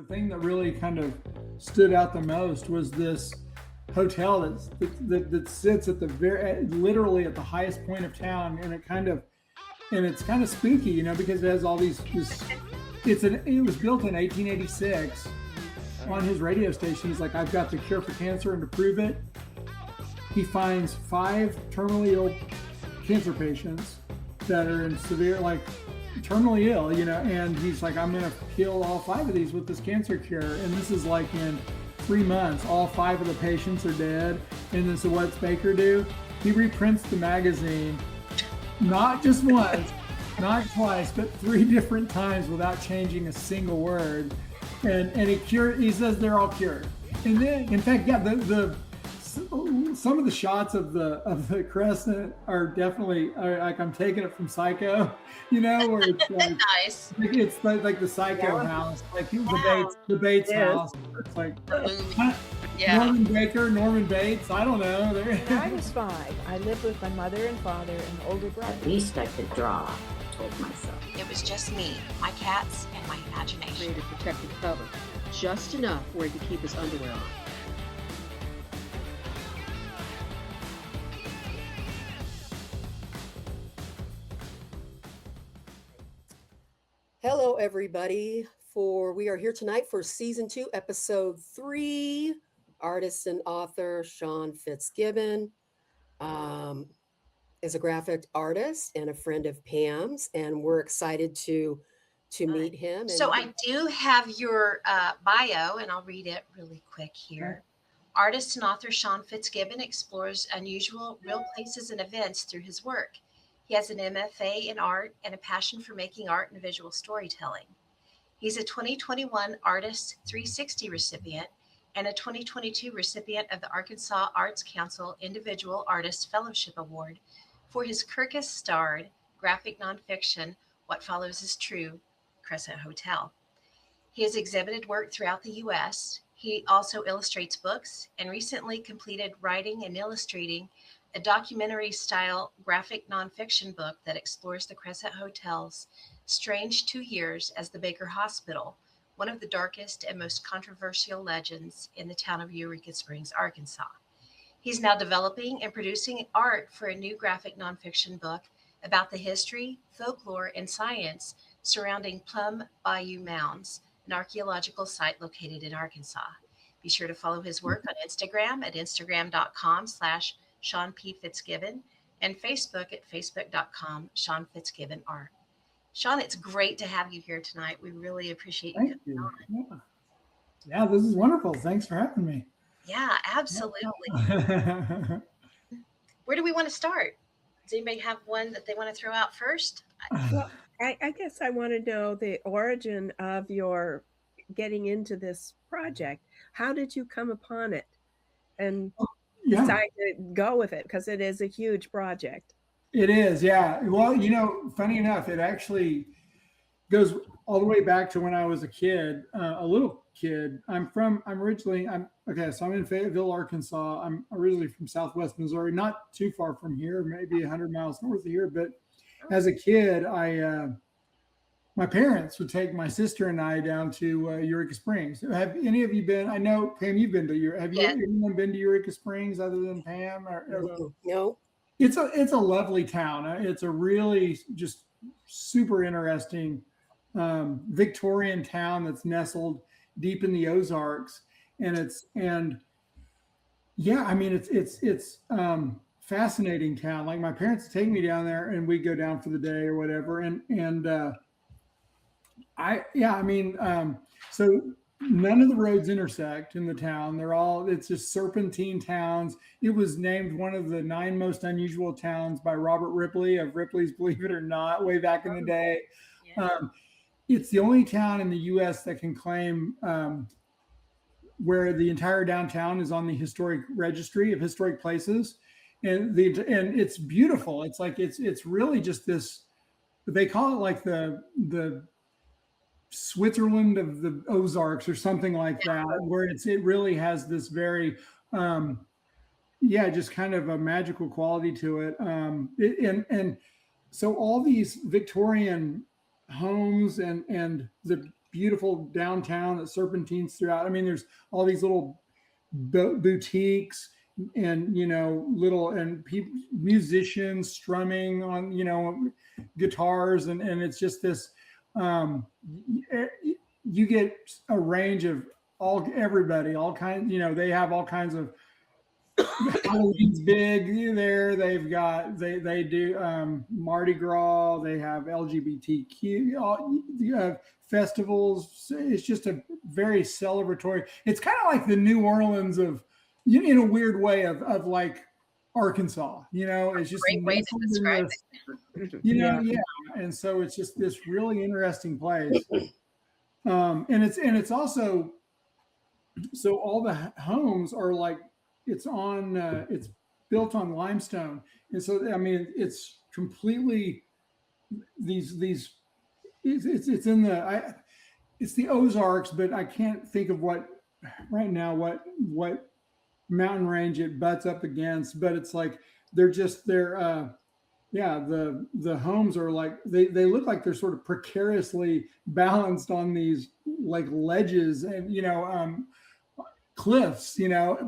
thing that really kind of stood out the most was this hotel that sits at the literally at the highest point of town, and it's kind of spooky, because it has all these. It was built in 1886 on his radio station. He's like, I've got the cure for cancer, and to prove it, he finds 5 terminally ill cancer patients that are in severe, like terminally ill, and he's like, I'm going to kill all 5 of these with this cancer cure. And this is like in 3 months, all 5 of the patients are dead. And then so what's Baker do? He reprints the magazine, not just once, not twice, but 3 different times without changing a single word. And he says they're all cured. And then, in fact, yeah, some of the shots of the Crescent are definitely like I'm taking it from Psycho, where it's like nice. It's like the Psycho house, like the Bates house. It's like Norman Bates. I don't know. When I was 5, I lived with my mother and father and older brother. At least I could draw, I told myself. It was just me, my cats, and my imagination. Created protective cover, just enough where he could keep his underwear on. Hello, everybody. We are here tonight for season 2, episode 3. Artist and author Sean Fitzgibbon is a graphic artist and a friend of Pam's, and we're excited to meet him. So I do have your bio, and I'll read it really quick here. Artist and author Sean Fitzgibbon explores unusual real places and events through his work. He has an MFA in art and a passion for making art and visual storytelling. He's a 2021 Artist 360 recipient and a 2022 recipient of the Arkansas Arts Council Individual Artist Fellowship Award for his Kirkus starred graphic nonfiction, What Follows is True, Crescent Hotel. He has exhibited work throughout the U.S. He also illustrates books and recently completed writing and illustrating a documentary-style graphic nonfiction book that explores the Crescent Hotel's strange 2 years as the Baker Hospital, one of the darkest and most controversial legends in the town of Eureka Springs, Arkansas. He's now developing and producing art for a new graphic nonfiction book about the history, folklore, and science surrounding Plum Bayou Mounds, an archeological site located in Arkansas. Be sure to follow his work on Instagram at instagram.com/Sean P. Fitzgibbon and Facebook at facebook.com Sean Fitzgibbon Art. Sean, it's great to have you here tonight. We really appreciate you coming on. Yeah, this is wonderful. Thanks for having me. Yeah, absolutely. Where do we want to start? Does anybody have one that they want to throw out first? Well, I guess I want to know the origin of your getting into this project. How did you come upon it and decide to go with it? Because it is a huge project. It is, yeah. Well, funny enough, it actually goes all the way back to when I was a kid, a little kid. I'm in Fayetteville, Arkansas. I'm originally from Southwest Missouri, not too far from here, maybe 100 miles north of here. But as a kid, my parents would take my sister and I down to Eureka Springs. Have any of you been? I know, Pam, you've been to Eureka. Have anyone been to Eureka Springs other than Pam? No. It's a lovely town. It's a really just super interesting Victorian town that's nestled deep in the Ozarks, it's fascinating town. Like my parents take me down there, and we go down for the day or whatever, so none of the roads intersect in the town. It's just serpentine towns. It was named one of the 9 most unusual towns by Robert Ripley of Ripley's Believe It or Not, way back in the day. Yeah. It's the only town in the U.S. that can claim where the entire downtown is on the historic registry of historic places. And it's beautiful. It's like, it's really just this, they call it like the Switzerland of the Ozarks or something like that, where it really has this very, just kind of a magical quality to it. And so all these Victorian homes and the beautiful downtown that serpentines throughout. I mean, there's all these little boutiques and little and musicians strumming on guitars, and it's just this. You get a range of everybody, all kinds. They have all kinds of. Halloween's big there. They've got they do Mardi Gras. They have LGBTQ festivals. It's just a very celebratory. It's kind of like the New Orleans of, in a weird way of like Arkansas. It's just great way to describe it. Yeah. And so it's just this really interesting place. And it's also, so all the homes are like. It's built on limestone, and so I mean it's completely it's in it's the Ozarks, but I can't think of what mountain range it butts up against. But it's like the homes are like they look like they're sort of precariously balanced on these like ledges and cliffs,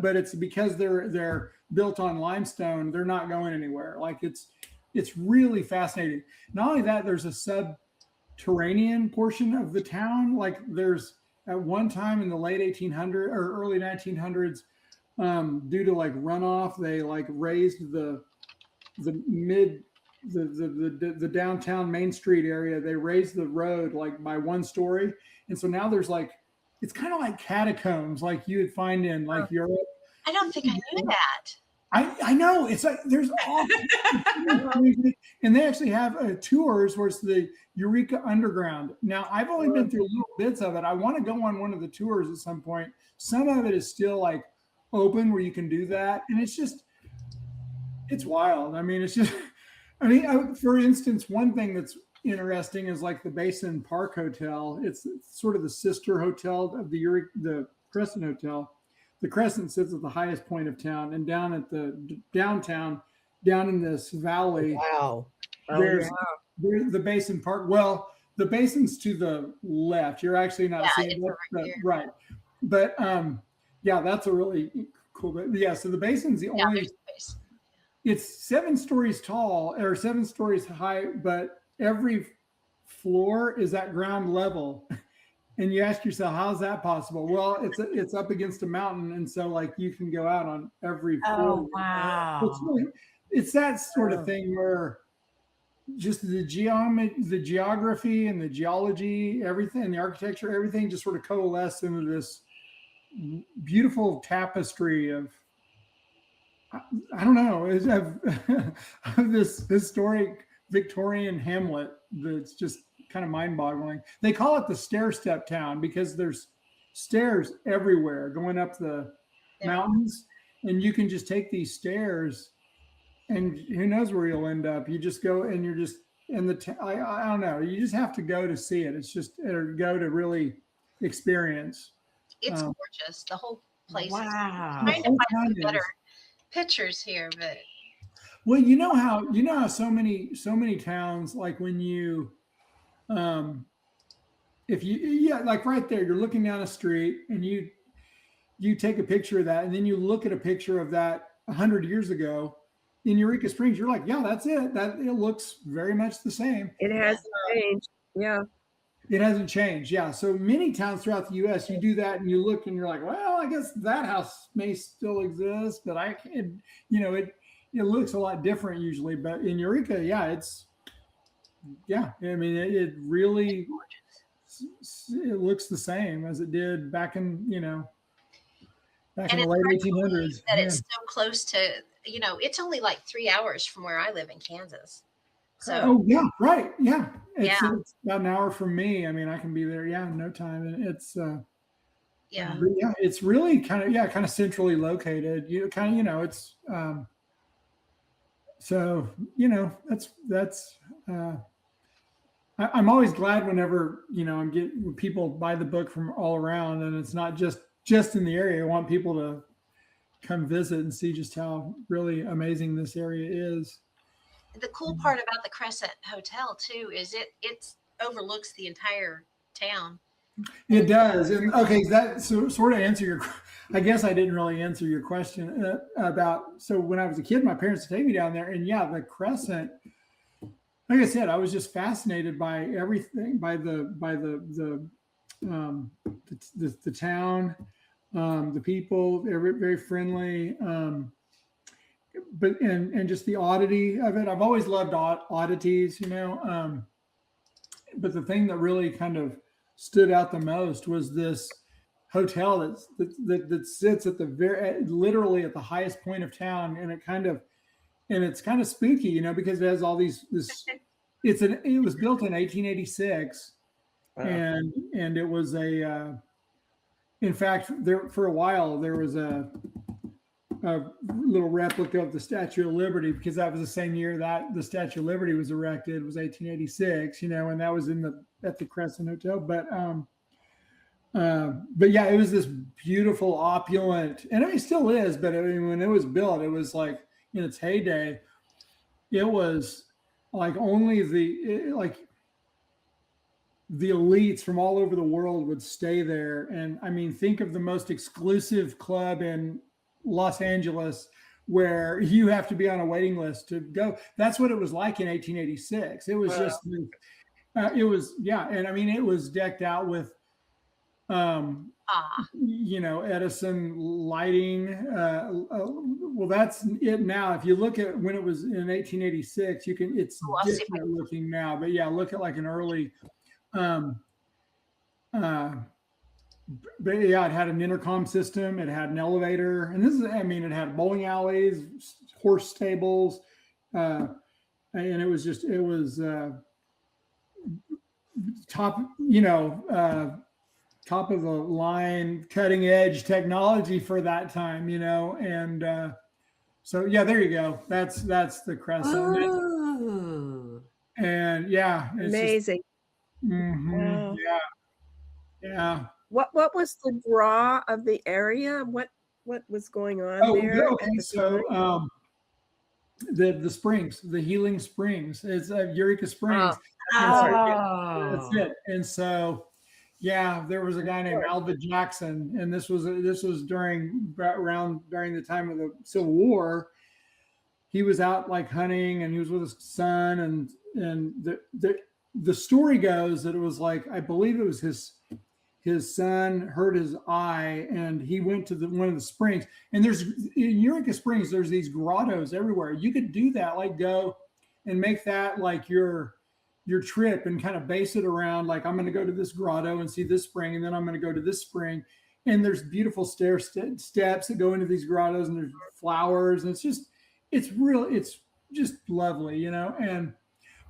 but it's because they're built on limestone. They're not going anywhere. Like it's really fascinating. Not only that, there's a subterranean portion of the town. Like there's at one time in the late 1800s or early 1900s, due to like runoff, they like raised the downtown Main Street area. They raised the road like by 1 story, and so now there's like. It's kind of like catacombs, like you would find in like Europe. I don't think I knew that. I know. It's like there's all, and they actually have tours where it's the Eureka Underground. Now I've only been through little bits of it. I want to go on one of the tours at some point. Some of it is still like open where you can do that, and it's wild. I mean, for instance, one thing that's interesting is like the Basin Park Hotel. It's sort of the sister hotel of the Crescent Hotel. The Crescent sits at the highest point of town, and down at the downtown, down in this valley. Wow. There's the Basin Park. Well, the basin's to the left. You're actually not seeing it, right? But that's a really cool. So the basin's the only. It's 7 stories tall or 7 stories high, but every floor is at ground level, and you ask yourself, how's that possible? Well, it's up against a mountain, and so like you can go out on every floor. Oh wow! It's that sort of thing where just the geography and the geology, everything, the architecture, everything just sort of coalesced into this beautiful tapestry of. I don't know, of this historic Victorian hamlet that's just kind of mind-boggling. They call it the stair-step town because there's stairs everywhere going up the mountains, and you can just take these stairs, and who knows where you'll end up. You just go, and you're just in the. I don't know. You just have to go to see it. It's just or go to really experience. It's gorgeous. The whole place. Wow. Trying to find some better pictures here, but. Well, you know how so many towns, like when you, like right there, you're looking down a street and you take a picture of that, and then you look at a picture of that 100 years ago in Eureka Springs, you're like, yeah, that's it. That it looks very much the same. It hasn't changed. Yeah. It hasn't changed. Yeah. So many towns throughout the U.S., you do that and you look and you're like, well, I guess that house may still exist, but it looks a lot different usually, but in Eureka, I mean, it really, it looks the same as it did back in the late 1800s. That it's so close to, it's only like 3 hours from where I live in Kansas. So. Oh yeah, right. Yeah. It's about an hour from me. I mean, I can be there. Yeah. In no time. And it's, it's really kind of centrally located. It's, so, that's I'm always glad whenever, when people buy the book from all around, and it's not just in the area. I want people to come visit and see just how really amazing this area is. The cool part about the Crescent Hotel too is it overlooks the entire town. It does. And okay, that sort of answer your, I guess I didn't really answer your question about, so when I was a kid, my parents would take me down there, and yeah, the Crescent, like I said, I was just fascinated by everything, by the town, the people, very, very friendly. But just the oddity of it. I've always loved oddities, you know. But the thing that really kind of stood out the most was this hotel that sits at the literally at the highest point of town, and it's kind of spooky, you know, because it has all these it was built in 1886, wow. and it was in fact, there for a while there was a little replica of the Statue of Liberty, because that was the same year that the Statue of Liberty was erected. It was 1886, you know, and that was at the Crescent Hotel. But yeah, it was this beautiful, opulent, and it still is. But I mean, when it was built, it was like in its heyday, it was like only the elites from all over the world would stay there. And I mean, think of the most exclusive club in Los Angeles where you have to be on a waiting list to go. That's what it was like in 1886. It was just, it was, yeah. And I mean, it was decked out with, you know, Edison lighting. Well, that's it now. If you look at when it was in 1886, it's different looking now. But yeah, look at like an early, but yeah, it had an intercom system. It had an elevator, and it had bowling alleys, horse stables, and it was top, you know, top of the line, cutting edge technology for that time, you know, and so yeah, there you go. That's the Crescent, and yeah, it's amazing. Wow. Yeah. What was the draw of the area? What was going on there? Okay. So the springs, the healing springs. It's Eureka Springs. That's it. And so, yeah, there was a guy named Alva Jackson, and this was during the time of the Civil War. He was out like hunting, and he was with his son, and the story goes that it was like, I believe it was his son hurt his eye, and he went to one of the springs. And in Eureka Springs, there's these grottos everywhere. You could do that, like go and make that like your trip, and kind of base it around like, I'm going to go to this grotto and see this spring, and then I'm going to go to this spring. And there's beautiful steps that go into these grottos, and there's flowers, and it's just lovely, you know.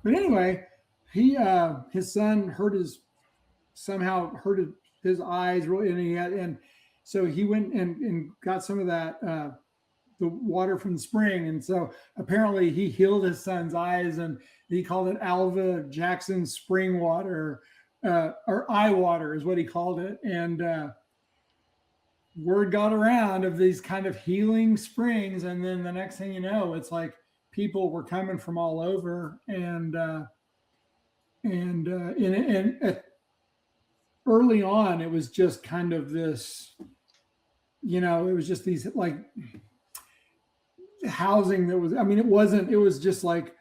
But anyway, his son somehow hurt his eyes really, and so he went and got some of that the water from the spring, and so apparently he healed his son's eyes, and he called it Alva Jackson spring water, or eye water is what he called it. And word got around of these kind of healing springs, and then the next thing you know, it's like people were coming from all over, and early on, it was just kind of this, you know, it was just these like housing that was, I mean, it was just like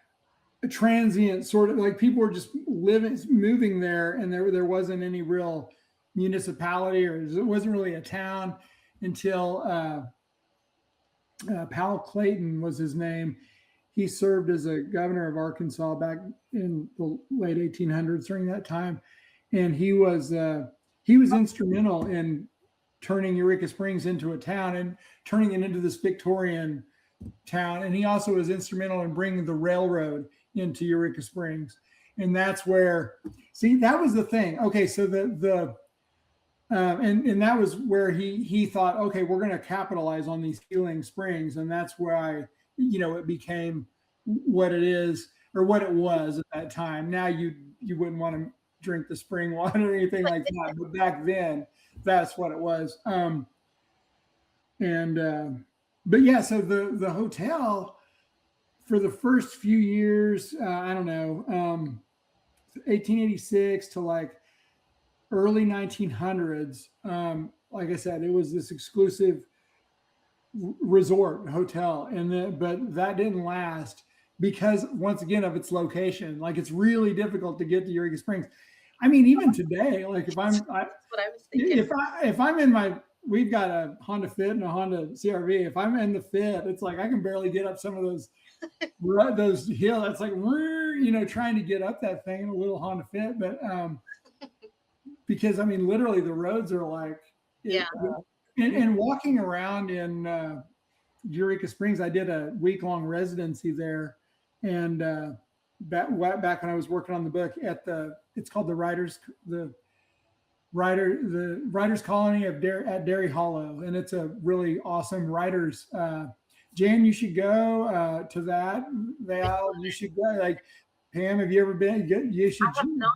a transient sort of, like people were just moving there, and there wasn't any real municipality, or it wasn't really a town until Powell Clayton was his name. He served as a governor of Arkansas back in the late 1800s during that time. And he was instrumental in turning Eureka Springs into a town and turning it into this Victorian town. And he also was instrumental in bringing the railroad into Eureka Springs. And that's where, see, that was the thing. Okay, so and that was where he thought, okay, we're going to capitalize on these healing springs, and that's why, you know, it became what it is, or what it was at that time. Now you wouldn't want to drink the spring water or anything like that, but back then that's what it was. But yeah, so the hotel for the first few years, I don't know, 1886 to like early 1900s. Like I said, it was this exclusive resort hotel, but that didn't last because, once again, of its location. Like, it's really difficult to get to Eureka Springs. I mean, even today, like if That's what I was thinking. if I'm in we've got a Honda Fit and a Honda CRV. If I'm in the Fit, it's like I can barely get up some of those hills. It's like trying to get up that thing in a little Honda Fit, but because I mean, literally the roads are like and walking around in Eureka Springs, I did a week-long residency there, and back when I was working on the book it's called the Writers Colony at Dairy Hollow, and it's a really awesome writers. Jan, you should go to that. Val, you should go. Like, Pam, have you ever been? You should. I have not.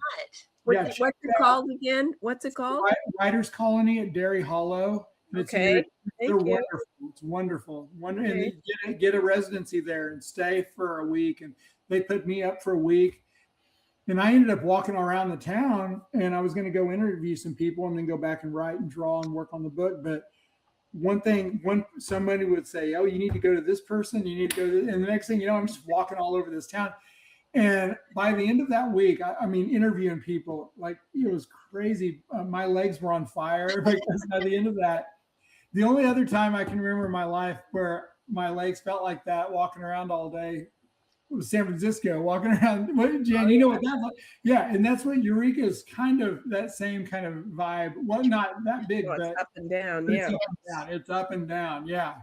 What's it called again? What's it called? Writers Colony at Dairy Hollow. Okay. They're wonderful. It's wonderful. And they get a residency there and stay for a week. And they put me up for a week. And I ended up walking around the town, and I was going to go interview some people and then go back and write and draw and work on the book. But somebody would say, "Oh, you need to go to this person. You need to go to," and the next thing you know, I'm just walking all over this town. And by the end of that week, I mean, interviewing people, like, it was crazy. My legs were on fire. Because by the end of that, the only other time I can remember in my life where my legs felt like that walking around all day was San Francisco, walking around. Jan, you know what that's like? Yeah, and that's what Eureka is kind of, that same kind of vibe. Well, not that big, but up and down. It's up and down. Yeah,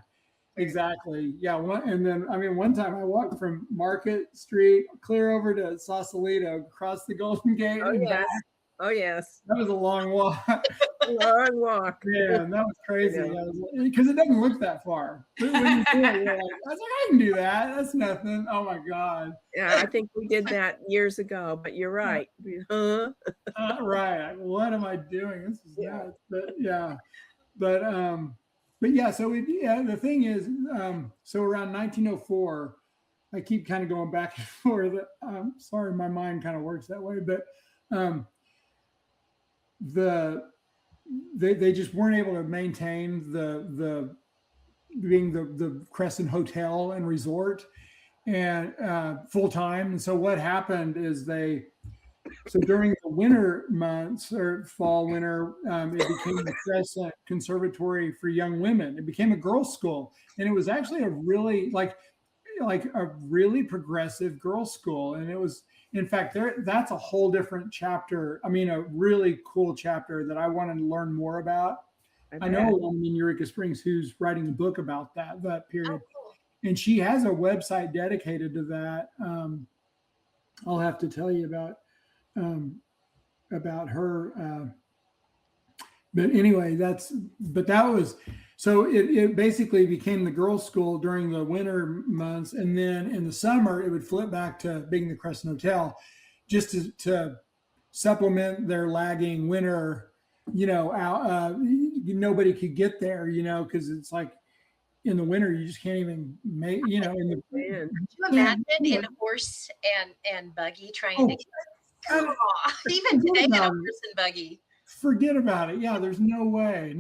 exactly. Yeah, and then I mean, one time I walked from Market Street clear over to Sausalito, across the Golden Gate. Oh yes. That was a long walk. Long walk. Yeah, that was crazy. Because it doesn't look that far. When you do it, you're like, I was like, I can do that. That's nothing. Oh my God. Yeah, I think we did that years ago, but you're right. Right. What am I doing? This is nuts. But yeah. But yeah, so the thing is, so around 1904, I keep kind of going back and forth. Sorry, my mind kind of works that way, but they just weren't able to maintain the Crescent Hotel and Resort and full time. And so what happened is during the winter months or fall, winter, it became the Crescent Conservatory for Young Women. It became a girls' school, and it was actually a really like a really progressive girls' school. And it was, in fact, that's a whole different chapter. I mean, a really cool chapter that I wanted to learn more about. I know a woman in Eureka Springs who's writing a book about that period. Oh, cool. And she has a website dedicated to that. I'll have to tell you about her. But anyway, so it basically became the girls' school during the winter months. And then in the summer, it would flip back to being the Crescent Hotel, just to supplement their lagging winter, nobody could get there, because it's like in the winter, you just can't even make, Could you imagine in a horse and buggy trying to get even today in a horse and buggy? Forget about it. Yeah, there's no way.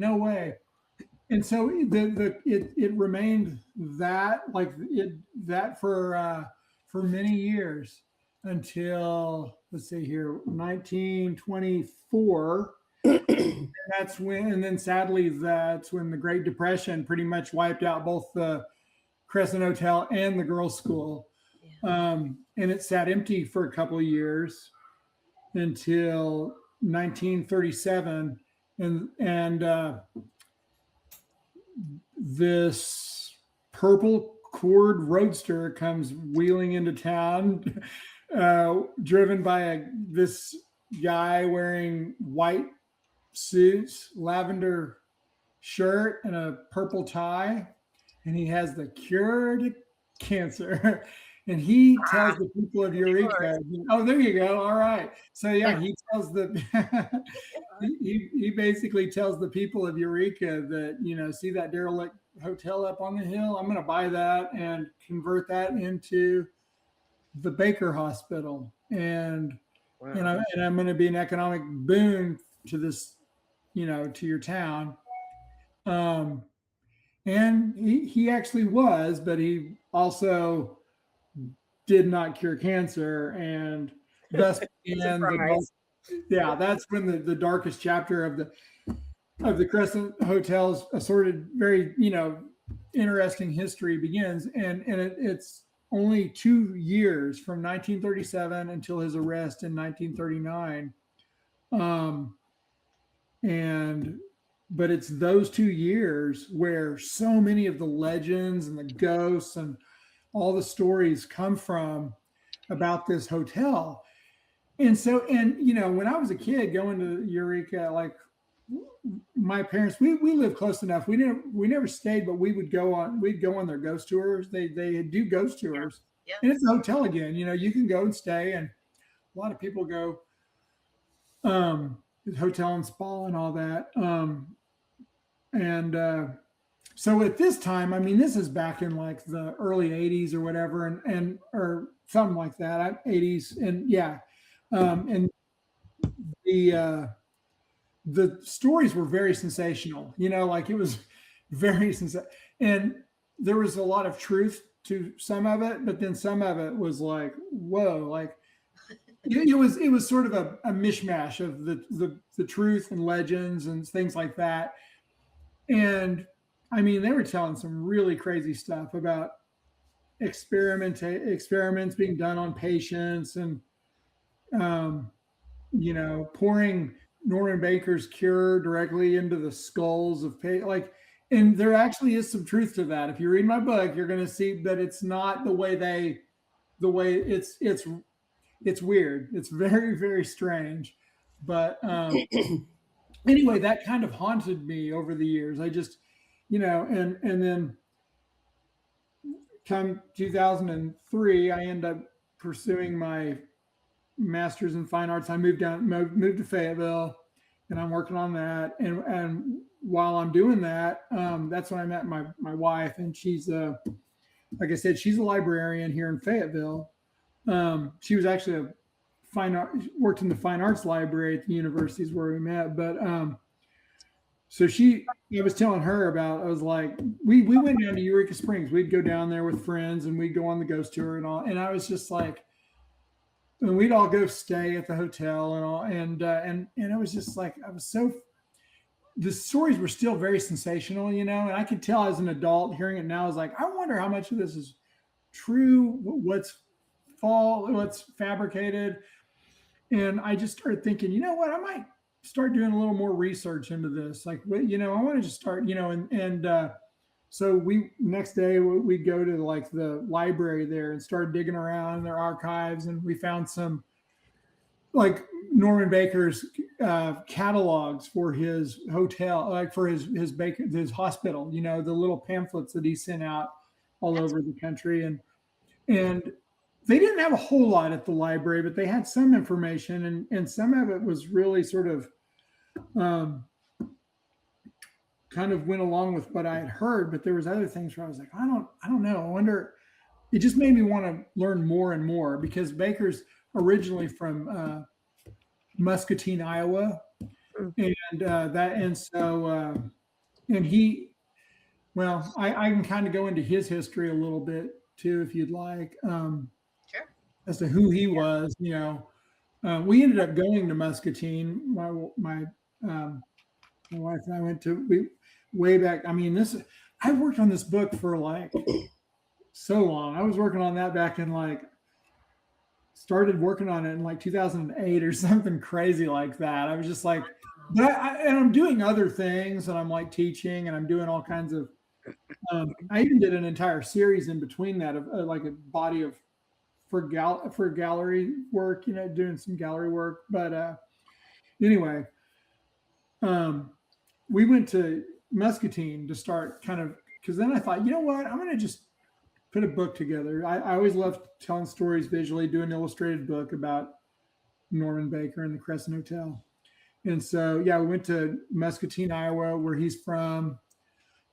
And so it remained that for many years until, let's see here, 1924. And then sadly, that's when the Great Depression pretty much wiped out both the Crescent Hotel and the girls' school. Yeah. And it sat empty for a couple of years until 1937. And this purple Cord Roadster comes wheeling into town, driven by this guy wearing white suits, lavender shirt, and a purple tie, and he has the cure to cancer. And he tells the people of Eureka, oh, there you go. All right. So yeah, he tells he basically tells the people of Eureka that, see that derelict hotel up on the hill? I'm going to buy that and convert that into the Baker Hospital. And I'm going to be an economic boon this, to your town. And he actually was, but he also did not cure cancer, and thus began that's when the darkest chapter of the Crescent Hotel's assorted, very interesting history begins, and it's only 2 years from 1937 until his arrest in 1939, but it's those 2 years where so many of the legends and the ghosts and all the stories come from about this hotel. And so, when I was a kid going to Eureka, like my parents, we lived close enough. We never stayed, but we'd go on their ghost tours. They do ghost tours. Yeah. And it's a hotel again. You can go and stay, and a lot of people go hotel and spa and all that. So at this time, I mean, this is back in like the early 80s or whatever, and or something like that, 80s. And and the stories were very sensational, like it was very sensational. And there was a lot of truth to some of it, but then some of it was like, whoa, like it was sort of a mishmash of the truth and legends and things like that. And I mean, they were telling some really crazy stuff about experiments being done on patients, and pouring Norman Baker's cure directly into the skulls of and there actually is some truth to that. If you read my book, you're going to see that it's not the way it's weird. It's very, very strange. But anyway, that kind of haunted me over the years. I just, and then come 2003, I end up pursuing my master's in fine arts. I moved to Fayetteville, and I'm working on that. And while I'm doing that, that's when I met my wife, and she's like I said, she's a librarian here in Fayetteville. She was actually worked in the fine arts library at the universities where we met. But so I was telling her about, I was like, we went down to Eureka Springs. We'd go down there with friends, and we'd go on the ghost tour and all. And I was just like, and we'd all go stay at the hotel and all. And it was just like, the stories were still very sensational, and I could tell as an adult hearing it now, I was like, I wonder how much of this is true, what's fabricated. And I just started thinking, you know what, I might start doing a little more research into this. Like, I want to just start, so next day we'd go to like the library there and start digging around in their archives. And we found some like Norman Baker's catalogs for his hotel, like for his hospital, the little pamphlets that he sent out all over the country. And they didn't have a whole lot at the library, but they had some information, and some of it was really sort of kind of went along with what I had heard. But there was other things where I was like, I don't know. I wonder. It just made me want to learn more and more, because Baker's originally from Muscatine, Iowa, and he. Well, I can kind of go into his history a little bit too, if you'd like. Sure. As to who he was, we ended up going to Muscatine. My wife and I went to way back. I mean, I worked on this book for like so long. I was working on that back in started working on it in like 2008 or something crazy like that. I was just like, but and I'm doing other things, and I'm like teaching, and I'm doing all kinds of. I even did an entire series in between that of like a body of for gallery work, doing some gallery work. But anyway, we went to Muscatine to start kind of, because then I thought, you know what, I'm going to just put a book together. I always loved telling stories visually, do an illustrated book about Norman Baker and the Crescent Hotel. And so, we went to Muscatine, Iowa, where he's from.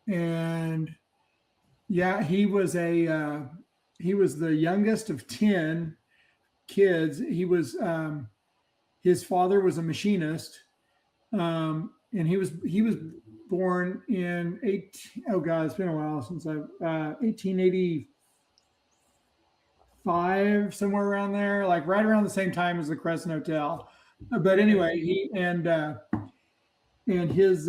And he was the youngest of 10 kids. He was, his father was a machinist, And he was born in oh God, it's been a while since 1885, somewhere around there, like right around the same time as the Crescent Hotel. But anyway, he and his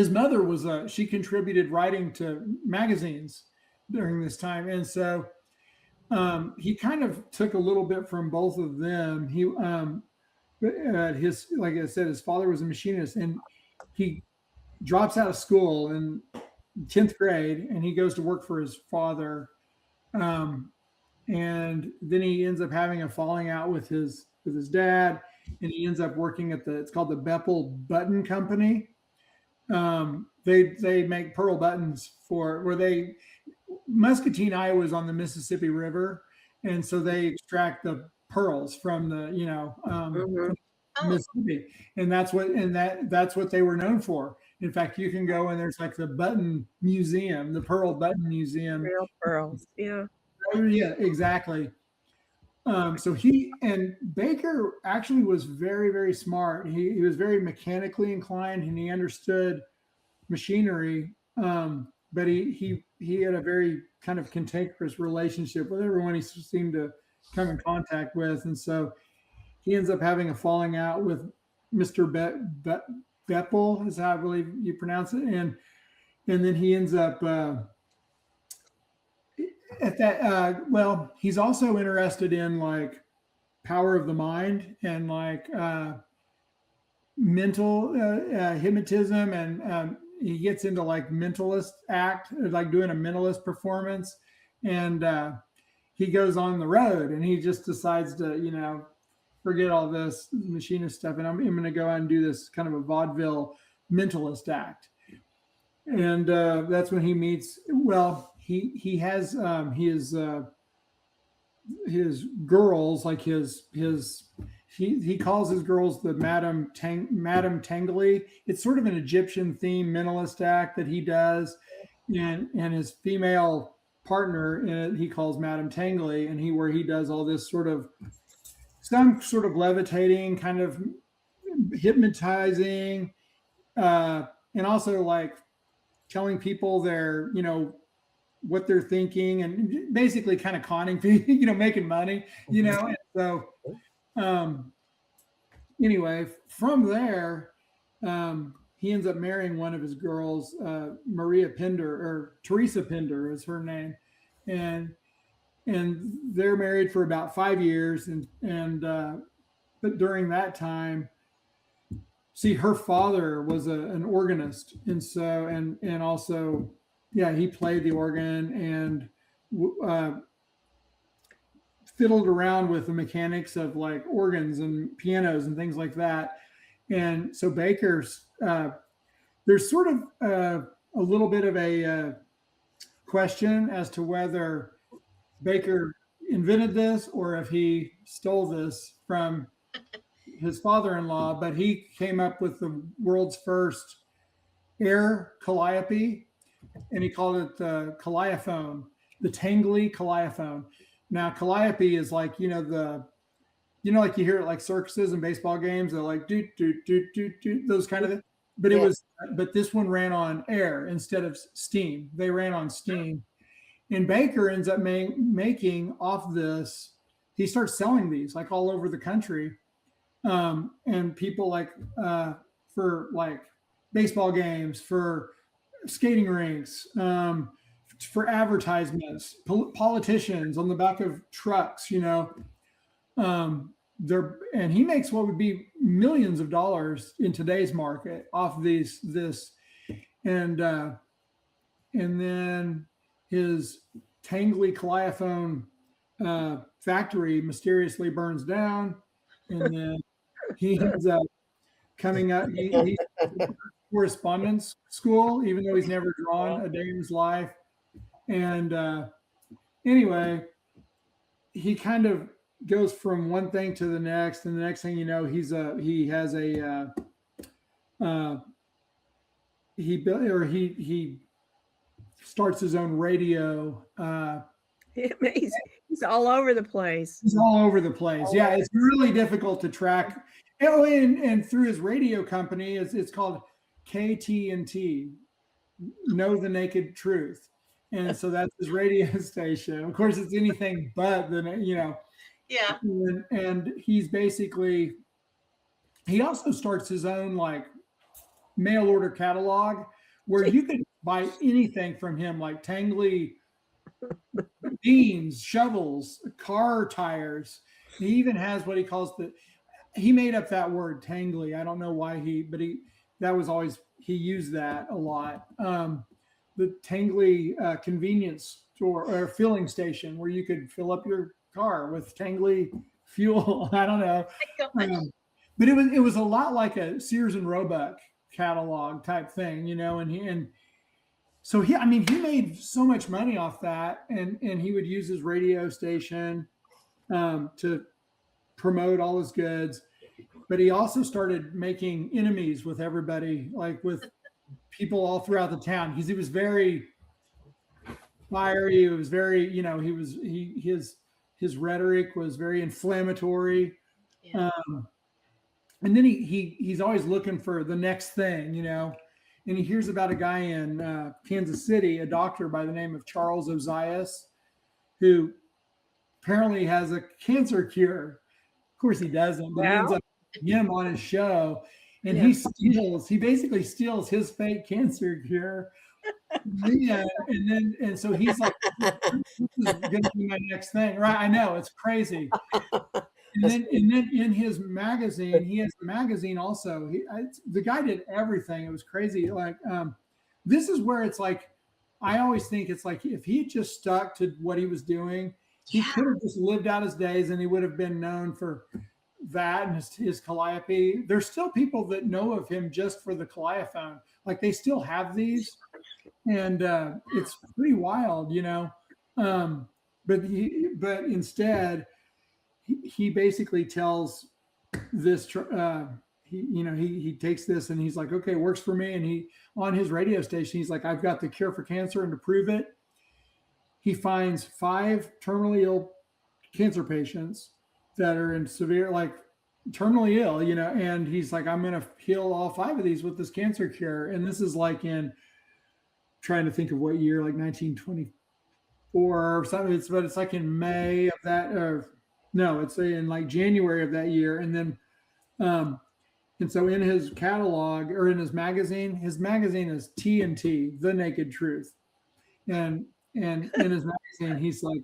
mother was she contributed writing to magazines during this time, and so he kind of took a little bit from both of them. He like I said, his father was a machinist, and he drops out of school in 10th grade, and he goes to work for his father. And then he ends up having a falling out with his dad, and he ends up working at it's called the Beppel Button Company. They make pearl buttons Muscatine, Iowa is on the Mississippi River, and so they extract the pearls from the Mississippi, and that's what they were known for. In fact, you can go and there's like the Button Museum, the Pearl Button Museum. Real pearls, yeah. Oh, yeah, exactly. So Baker actually was very, very smart. He was very mechanically inclined, and he understood machinery. But he had a very kind of cantankerous relationship with everyone he seemed to come in contact with, and so he ends up having a falling out with Mr. Beppel, is how I believe you pronounce it, and then he ends up at that. Well, he's also interested in like power of the mind and like mental hypnotism, and he gets into like mentalist act, like doing a mentalist performance, and he goes on the road, and he just decides to, forget all this machinist stuff, and I'm going to go out and do this kind of a vaudeville mentalist act. And that's when he meets. Well, he has his girls, like he calls his girls the Madame Tangley. It's sort of an Egyptian themed mentalist act that he does, and his female partner he calls Madame Tangley, and where he does all this some sort of levitating, kind of hypnotizing, and also like telling people their, what they're thinking, and basically kind of conning people, making money, And so, anyway, from there, he ends up marrying one of his girls, Maria Pender, or Teresa Pender is her name. And they're married for about 5 years. But during that time, see, her father was an organist. And so, and also, yeah, he played the organ and fiddled around with the mechanics of like organs and pianos and things like that. And so Baker's, there's sort of a little bit of a question as to whether Baker invented this or if he stole this from his father-in-law, but he came up with the world's first air calliope, and he called it the calliophone, the Tangley calliophone. Now, calliope is like, like you hear it like circuses and baseball games. They're like do do do do do, those kind of things. But but this one ran on air instead of steam. They ran on steam, and Baker ends up making off this. He starts selling these like all over the country, and people like for like baseball games, for skating rinks, for advertisements, politicians on the back of trucks, and he makes what would be millions of dollars in today's market off this, and then his Tangley calliophone factory mysteriously burns down, and then he ends up coming up. He's correspondence school, even though he's never drawn a day in his life. And anyway, he kind of goes from one thing to the next, and the next thing you know, he starts his own radio. Amazing. He's all over the place. He's all over the place. Yeah, it's really difficult to track Oh, and through his radio company, it's called KT&T, Know the Naked Truth. And so that's his radio station. Of course, it's anything but the. Yeah. And he's basically, he also starts his own like mail order catalog where you could buy anything from him, like tangly beams, shovels, car tires. He even has what he calls he made up that word tangly. I don't know why he used that a lot. The tangly convenience store or filling station where you could fill up your car with tangly fuel. I don't know. But it was a lot like a Sears and Roebuck catalog type thing, and so he made so much money off that, and he would use his radio station to promote all his goods. But he also started making enemies with everybody, like with people all throughout the town, because he was very fiery. It was very, his rhetoric was very inflammatory. Yeah. And then he's always looking for the next thing, and he hears about a guy in Kansas City, a doctor by the name of Charles Ozias, who apparently has a cancer cure. Of course he doesn't, but he ends up him on his show, and he basically steals his fake cancer cure. And so he's like, this is gonna be my next thing, right? I know, it's crazy. And then in his magazine, he has a magazine also. The guy did everything. It was crazy. Like, this is where it's like, I always think it's like if he just stuck to what he was doing, he could have just lived out his days, and he would have been known for that and his calliope. There's still people that know of him just for the calliophone. Like they still have these, and it's pretty wild, But instead, he basically tells this. He takes this and he's like, okay, works for me. And he on his radio station, he's like, I've got the cure for cancer, and to prove it, he finds 5 terminally ill cancer patients that are in severe, like terminally ill, and he's like, I'm going to heal all 5 of these with this cancer cure. And this is like trying to think of what year, like 1924 or something. But it's like in May of that, or no, it's in like January of that year. And then, and so in his catalog or in his magazine is T&T, The Naked Truth. And in his magazine, he's like,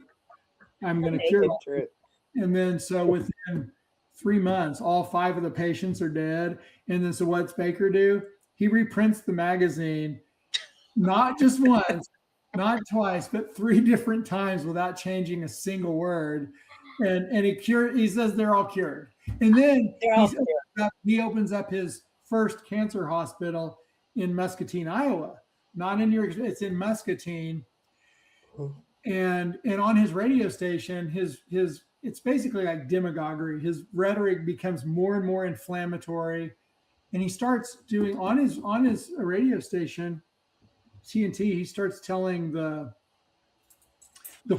I'm going to cure it. And then so within 3 months, all 5 of the patients are dead. And then so what's Baker do? He reprints the magazine, not just once, not twice, but 3 different times without changing a single word. And he says they're all cured. And then he opens up his first cancer hospital in Muscatine, Iowa. Not in it's in Muscatine. And on his radio station, his it's basically like demagoguery. His rhetoric becomes more and more inflammatory, and he starts doing on his radio station, T&T. He starts telling the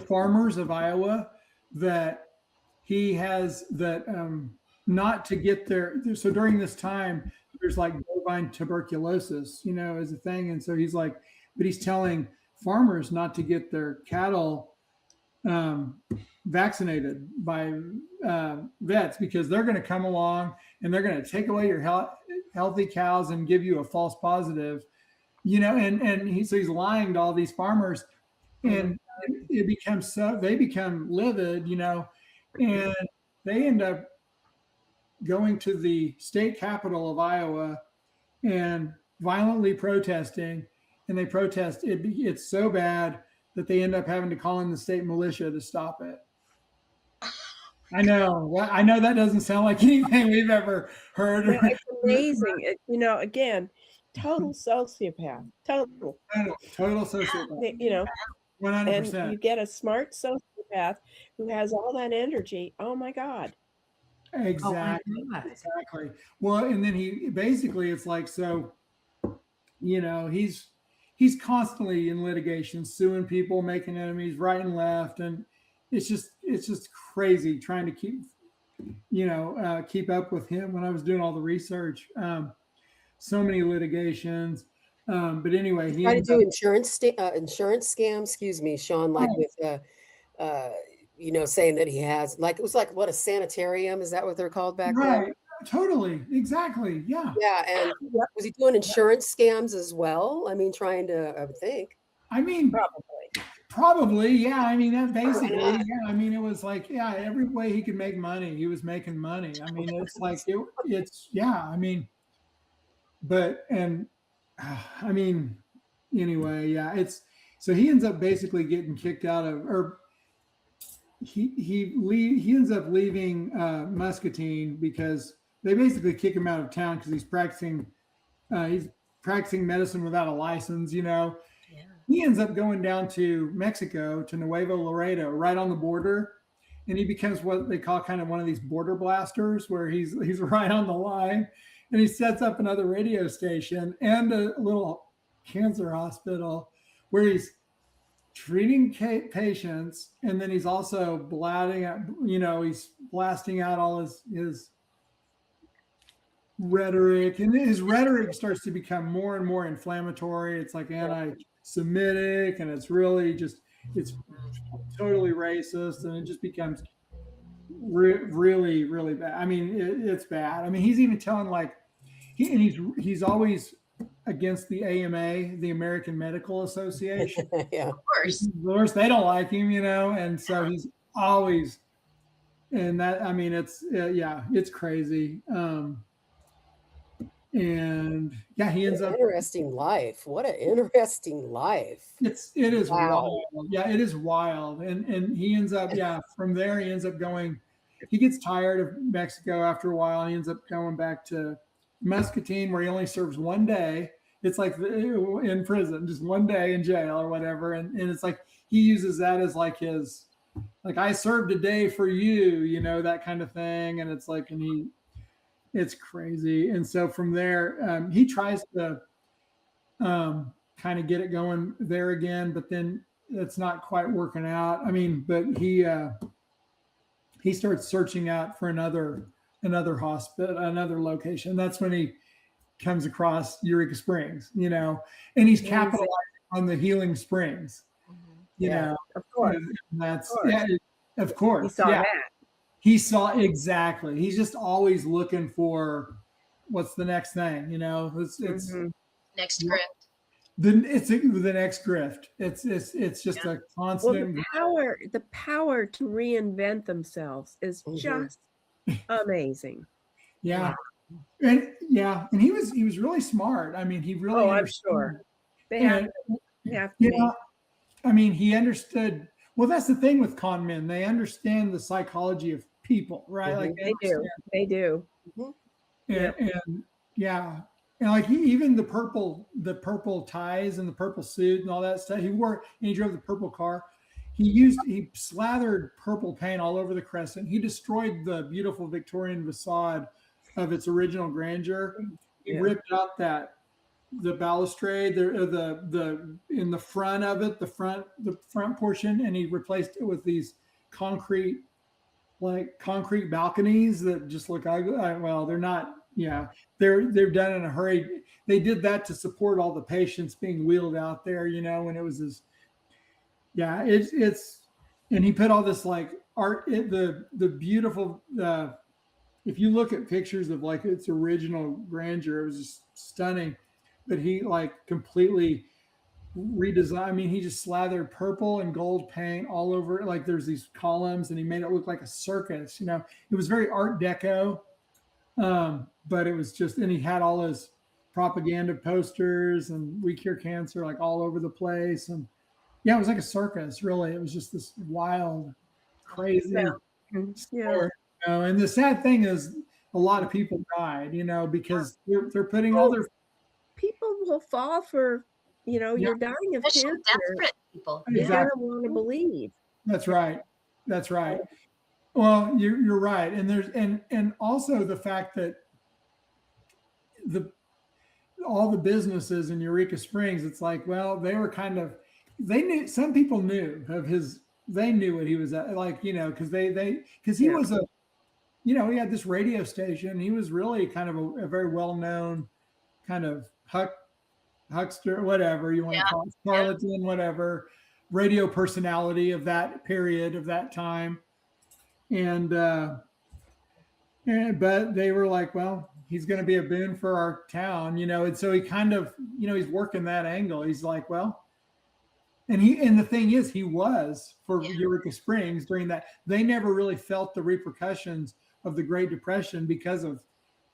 farmers of Iowa that he has not to get their. So during this time, there's like bovine tuberculosis, as a thing, and so he's like, but he's telling farmers not to get their cattle vaccinated by vets, because they're going to come along and they're going to take away your healthy cows and give you a false positive, and he's lying to all these farmers, and it becomes they become livid, and they end up going to the state capital of Iowa and violently protesting. And they protest. It's so bad that they end up having to call in the state militia to stop it. I know that doesn't sound like anything we've ever heard. No, it's amazing. Again, total sociopath. Total sociopath. 100%. And you get a smart sociopath who has all that energy. Oh my God. Exactly. Exactly. Well, and then he basically, it's like, so, he's constantly in litigation, suing people, making enemies right and left. And it's just crazy trying to keep keep up with him when I was doing all the research. So many litigations. But anyway, he Try to ends do up, insurance scams. Excuse me, Sean. Like right, with saying that he has like it was like what a sanitarium is that what they're called back then? right, totally, exactly, yeah. Yeah, and Yep. was he doing insurance scams as well? I mean, trying to I would think. I mean, probably, yeah. I mean, that basically, not? yeah. I mean, it was like, yeah, every way he could make money, he was making money. I mean, it's like it's yeah. I mean, I mean, anyway, yeah. It's so he ends up basically getting kicked out of, or he ends up leaving Muscatine because they basically kick him out of town because he's practicing medicine without a license. Yeah. He ends up going down to Mexico, to Nuevo Laredo, right on the border, and he becomes what they call kind of one of these border blasters, where he's right on the line, and he sets up another radio station and a little cancer hospital where he's treating patients, and then he's also he's blasting out all his rhetoric, and his rhetoric starts to become more and more inflammatory. It's like anti-Semitic, and it's really just it's totally racist, and it just becomes really, really bad. I mean, it's bad. I mean, he's even telling he's always against the AMA, the American Medical Association. Yeah. Of course. Of course, they don't like him, and so he's always, and that, I mean, it's crazy. And yeah, he ends up. Interesting life. What an interesting life. It is Wow. wild. Yeah, it is wild. And he ends up, from there he ends up going. He gets tired of Mexico after a while, and he ends up going back to Muscatine, where he only serves one day. It's like in prison, just one day in jail or whatever. And it's like he uses that as like his, like, I served a day for you, that kind of thing. And it's like, it's crazy. And so from there, he tries to kind of get it going there again, but then it's not quite working out. I mean, but he starts searching out for another hospital, another location. That's when he comes across Eureka Springs, and he's capitalizing on the healing springs, Of course. And that's, Of course. yeah, of course. He saw that. He saw, exactly. He's just always looking for what's the next thing, it's Next grift. it's the next grift. It's just a Well, constant. the power to reinvent themselves is just amazing. Yeah. And he was really smart. I mean, he really Oh, I'm understood. sure. They And, have to be. I mean, he understood. Well, that's the thing with con men. They understand the psychology of people, right? Like They do. And and like even the purple ties and the purple suit and all that stuff. He wore, and he drove the purple car. He slathered purple paint all over the Crescent. He destroyed the beautiful Victorian facade of its original grandeur. He ripped out the balustrade, the in the front of it, the front portion, and he replaced it with these concrete balconies that just look ugly. Well, they're not. Yeah, they're done in a hurry. They did that to support all the patients being wheeled out there, when it was this. Yeah, it's and he put all this like art, the beautiful. If you look at pictures of like its original grandeur, it was just stunning. But he like completely redesigned. I mean, he just slathered purple and gold paint all over it. Like there's these columns, and he made it look like a circus. It was very Art Deco, but it was just. And he had all his propaganda posters and "We Cure Cancer" like all over the place. And yeah, it was like a circus. Really, it was just this wild, crazy sport. And the sad thing is, a lot of people died. Because they're putting all their. People will fall for, you're dying of Especially cancer. desperate people. You're going to want to believe. That's right. Well, you're right. And there's and also the fact that all the businesses in Eureka Springs, it's like, well, they were they knew, some people knew of his, they knew what he was at, like, because he was he had this radio station. He was really kind of a very well-known kind of huckster, whatever you want to call it, charlatan, whatever, radio personality of that period, of that time. But they were like, well, he's going to be a boon for our town, and so he kind of, he's working that angle. He's like, well, and the thing is, he was for Eureka Springs during that. They never really felt the repercussions of the Great Depression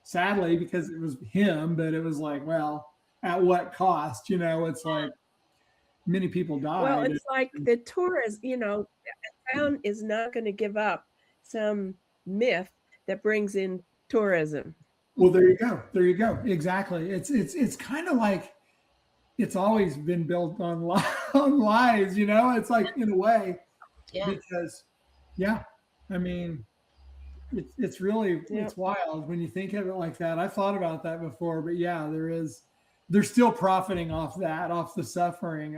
sadly, because it was him, but it was like, well, at what cost? It's like many people died. Well, it's like the tourist, a town is not going to give up some myth that brings in tourism. Well, there you go. Exactly. It's kind of like it's always been built on lies, it's like, in a way, because I mean, it's really, it's wild when you think of it like that. I've thought about that before, but they're still profiting off the suffering,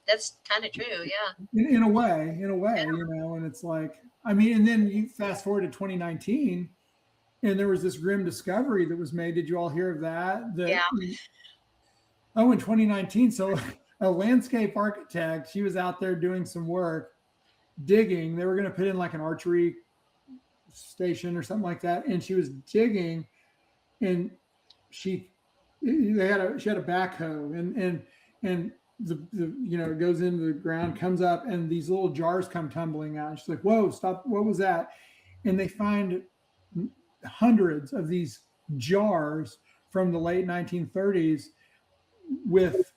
that's kind of true. In a way, and it's like, I mean, and then you fast forward to 2019 and there was this grim discovery that was made. Did you all hear of that? In 2019. So a landscape architect, she was out there doing some work, digging. They were going to put in like an archery station or something like that. And she was digging, and she had a backhoe, and the it goes into the ground, comes up, and these little jars come tumbling out. And she's like, whoa, stop. What was that? And they find hundreds of these jars from the late 1930s with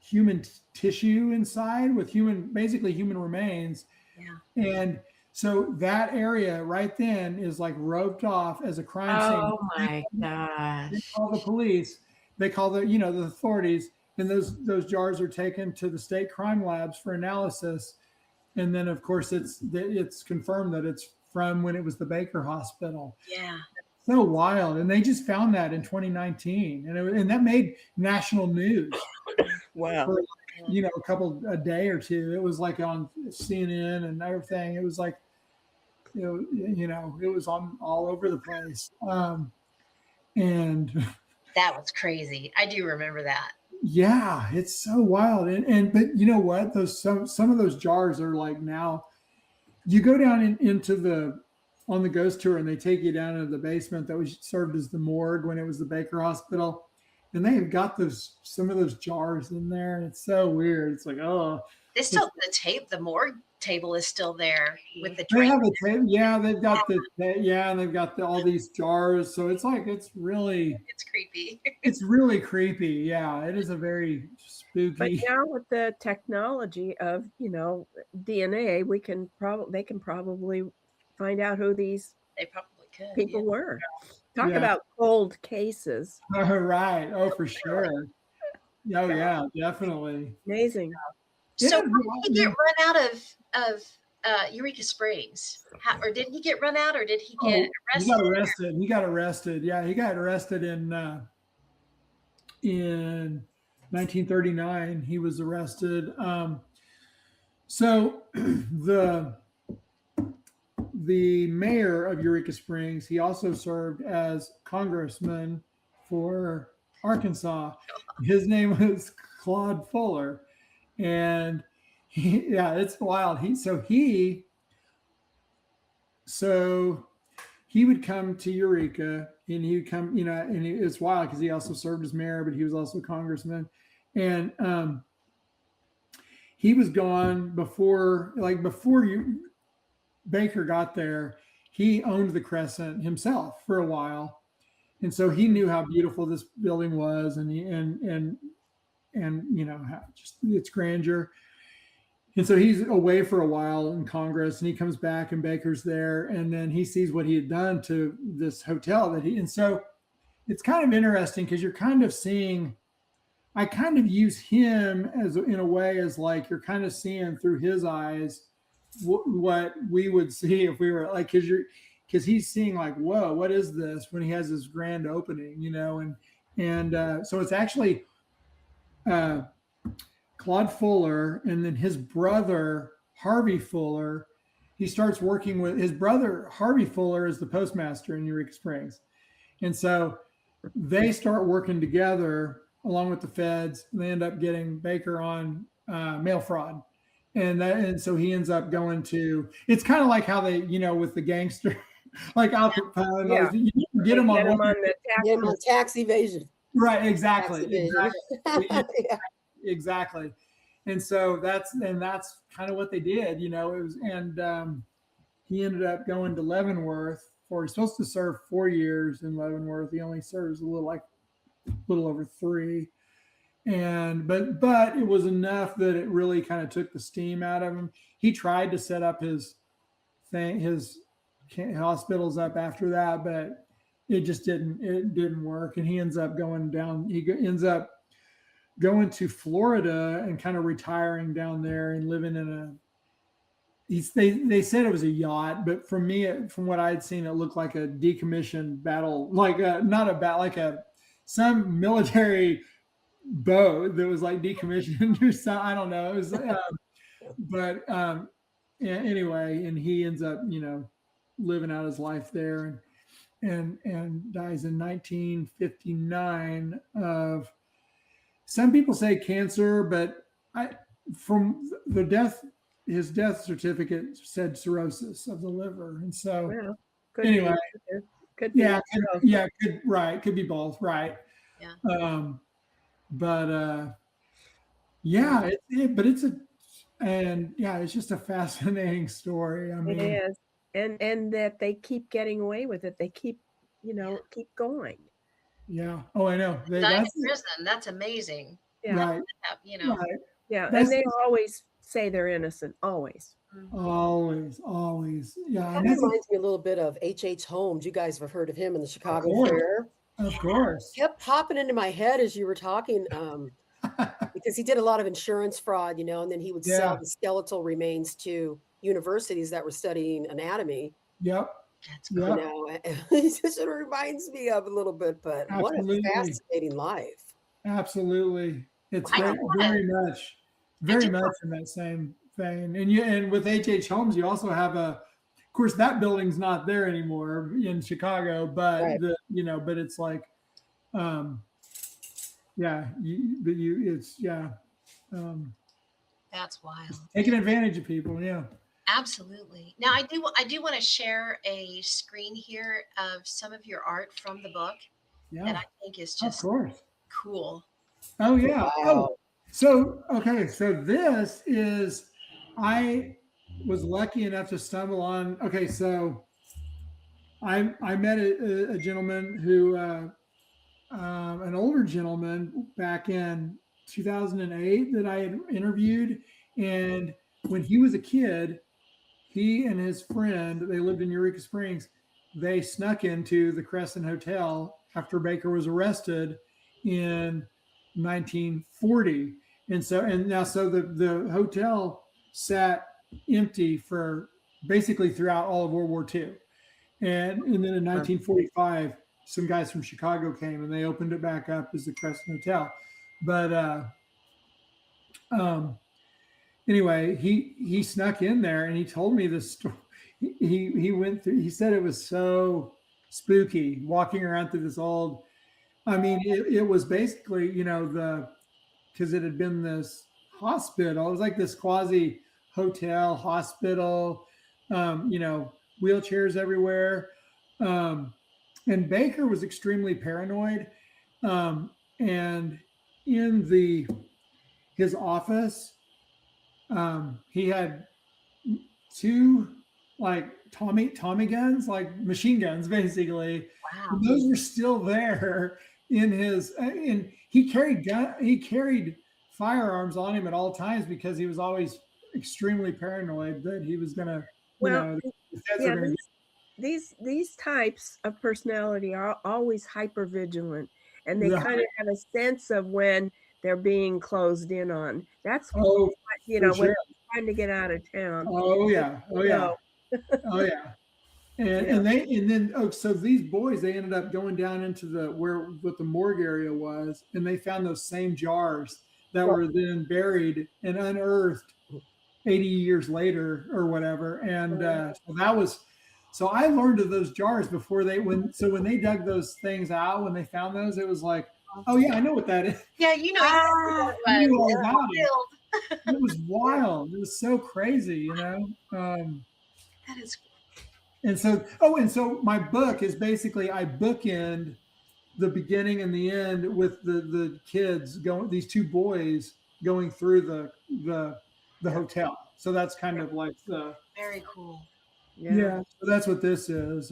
human tissue inside, with basically human remains. Yeah. And so that area right then is like roped off as a crime scene. Oh my gosh. They call the police. They call the authorities, and those jars are taken to the state crime labs for analysis. And then of course it's confirmed that it's from when it was the Baker Hospital. Yeah. So wild. And they just found that in 2019. And that made national news. Wow. For, a day or two. It was like on CNN and everything. It was like, it was on all over the place. And that was crazy. I do remember that. Yeah, it's so wild. But you know what? Some of those jars are like, now you go down on the ghost tour, and they take you down into the basement that was served as the morgue when it was the Baker Hospital. And they have got some of those jars in there. And it's so weird. It's like, oh. They still, the morgue table is still there with the They drink. have a table. Yeah, they've got and they've got all these jars. So it's like, it's creepy. It's really creepy. Yeah, it is a very spooky. But now with the technology of, DNA, they can probably find out who these people were. Talk about cold cases. Oh, right. Oh, for sure. Oh, yeah, definitely. Amazing. So how did he get run out of Eureka Springs? Or did he get run out, or did he get arrested? He got arrested. Yeah, he got arrested in 1939. He was arrested. So the mayor of Eureka Springs, he also served as congressman for Arkansas. His name was Claude Fuller. And it's wild. He would come to Eureka, and he would come, it's wild because he also served as mayor, but he was also a congressman. And he was gone before Baker got there. He owned the Crescent himself for a while. And so he knew how beautiful this building was, and just its grandeur. And so he's away for a while in Congress, and he comes back, and Baker's there, and then he sees what he had done to this hotel and so it's kind of interesting because you're kind of seeing, I kind of use him in a way as like, you're kind of seeing through his eyes what we would see if we were like, because he's seeing like, whoa, what is this, when he has this grand opening, and so it's actually Claude Fuller, and then his brother Harvey Fuller. he starts working with his brother. Harvey Fuller is the postmaster in Eureka Springs. And so they start working together along with the feds. And they end up getting Baker on mail fraud. And so he ends up going to, it's kind of like how they, with the gangster, like Al Capone, Yeah. you get him on the tax evasion. Right, exactly. Tax evasion. Yeah. Exactly. And so that's kind of what they did, it was, and he ended up going to Leavenworth he's supposed to serve 4 years in Leavenworth. He only serves a little over 3. And but it was enough that it really kind of took the steam out of him. He tried to set up his hospitals up after that, but it just didn't work. And he ends up going to Florida and kind of retiring down there and living in they said it was a yacht, but from what I had seen, it looked like a decommissioned battle, some military boat that was like decommissioned or something. I don't know. It was, anyway, and he ends up, living out his life there and dies in 1959 of, some people say cancer, but from his death certificate said cirrhosis of the liver. And so anyway, could be could be both. Right. Yeah. It's just a fascinating story. I mean, it is, and that they keep getting away with it. They keep going. Yeah. Oh, I know. Died in prison. That's amazing. Yeah. Right. Right. Yeah, and they always say they're innocent. Always. Always. Yeah. That reminds me a little bit of H.H. Holmes. You guys have heard of him in the Chicago Fair. Of course. Kept popping into my head as you were talking, because he did a lot of insurance fraud, and then he would sell the skeletal remains to universities that were studying anatomy. Yep. It just sort of reminds me of a little bit, but Absolutely. What a fascinating life. Absolutely. It's very much in that same vein. And with H.H. Holmes, you also have of course, that building's not there anymore in Chicago, but but it's like, that's wild. Taking advantage of people. Yeah. Absolutely. Now I do want to share a screen here of some of your art from the book that I think is just cool. Oh yeah. Wow. Oh, so this is, I was lucky enough to stumble on. Okay, so I met a gentleman who, an older gentleman back in 2008 that I had interviewed, and when he was a kid, he and his friend, they lived in Eureka Springs. They snuck into the Crescent Hotel after Baker was arrested in 1940, and so the hotel sat empty for basically throughout all of World War II, and then in 1945, some guys from Chicago came and they opened it back up as the Crescent Hotel. But anyway, he snuck in there and he told me this story. He went through. He said it was so spooky walking around through this old. I mean, it was basically, because it had been this hospital. It was like this quasi hotel hospital, wheelchairs everywhere. And Baker was extremely paranoid. And in his office, he had 2 like Tommy guns, like machine guns, basically. Wow. And those were still there in his, and he carried firearms on him at all times because he was always extremely paranoid that he was going to, these types of personality are always hyper vigilant, and they kind of have a sense of when they're being closed in on. That's when they're trying to get out of town. So these boys, they ended up going down into what the morgue area was, and they found those same jars that were then buried and unearthed 80 years later or whatever. And so I learned of those jars before when they dug those things out, when they found those, it was like, oh yeah, I know what that is. Yeah, you know exactly I what knew it all was. about it. Wild. It was wild. It was so crazy, That is And so, my book is basically, I bookend the beginning and the end with the kids these two boys going through the hotel. So that's kind of like very cool. Yeah. So that's what this is.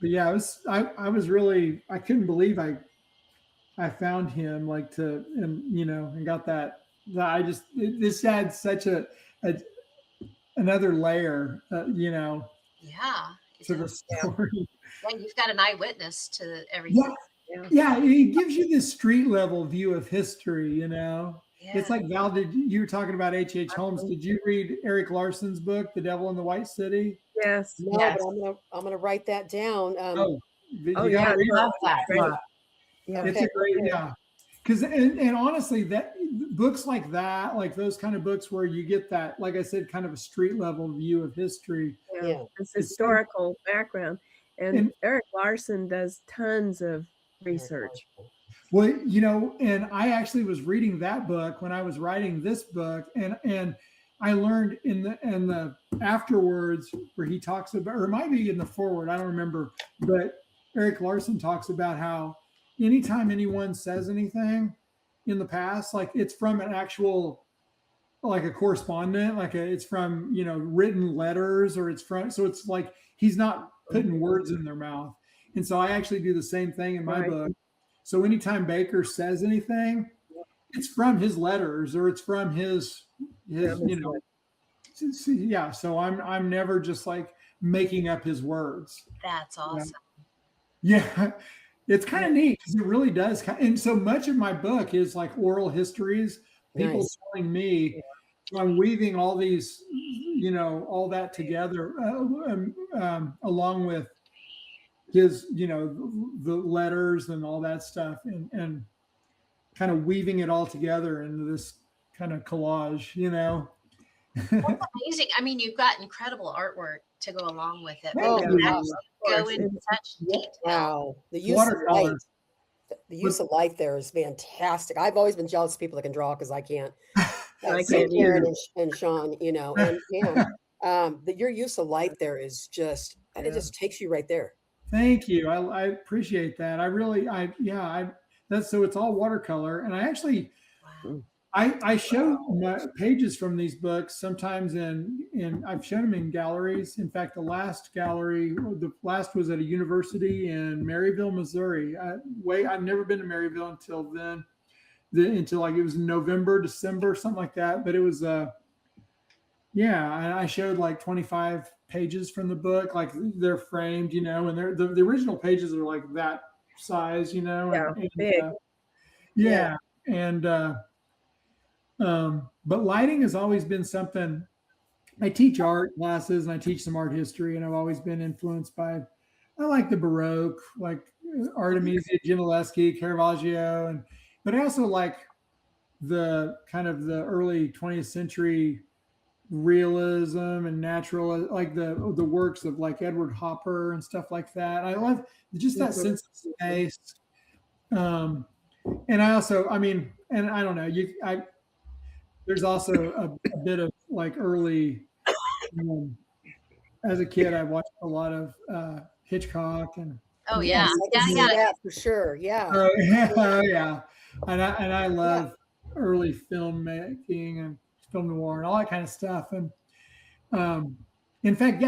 But yeah, I was really, I couldn't believe I found him and got that. This adds such another layer, Yeah. to the story. Yeah, you've got an eyewitness to everything. Yeah, it gives you this street level view of history, Yeah. It's like, Val, you were talking about H.H. Holmes. Did you read Eric Larson's book, The Devil in the White City? Yes. No, Yes. but I'm gonna write that down. You Oh, gotta yeah, read love it. that book. Yeah. It's a great, because and honestly, that books like that, like those kind of books where you get that, like I said, kind of a street level view of history. Yeah. It's historical background. And Eric Larson does tons of research. Well, and I actually was reading that book when I was writing this book, and I learned in the afterwards where he talks about, or it might be in the forward, I don't remember, but Eric Larson talks about how anytime anyone says anything in the past, like it's from an actual, like a correspondent, it's from, written letters, or so it's like he's not putting words in their mouth. And so I actually do the same thing in my book. So anytime Baker says anything, it's from his letters, or it's from his So I'm never just like making up his words. That's awesome. Yeah. It's kind of neat because it really does. And so much of my book is like oral histories, people telling me. I'm weaving all these, all that together, along with his, the letters and all that stuff, and kind of weaving it all together into this kind of collage, That's amazing. I mean, you've got incredible artwork to go along with it. Oh, yeah. Go into such detail. Wow. The use of light there is fantastic. I've always been jealous of people that can draw because I can't. Karen and Sean, your use of light there is just, it just takes you right there. Thank you. I appreciate that. So it's all watercolor. And I actually, I show my pages from these books sometimes I've shown them in galleries. In fact, the last was at a university in Maryville, Missouri. I've never been to Maryville until then. Until like it was November, December, something like that. But it was, I showed like 25 pages from the book, like they're framed, and the original pages are like that size, big. But lighting has always been something. I teach art classes and I teach some art history, and I've always been influenced by, I like the Baroque, like Artemisia Gentileschi, Caravaggio, but I also like the kind of the early 20th century realism and natural, like the works of like Edward Hopper and stuff like that. I love just that sense of space. And I also, and I don't know, there's also a bit of like early, as a kid, I watched a lot of Hitchcock and. Oh yeah, that for sure. Yeah. Oh yeah. And I love early filmmaking and film noir and all that kind of stuff. And in fact,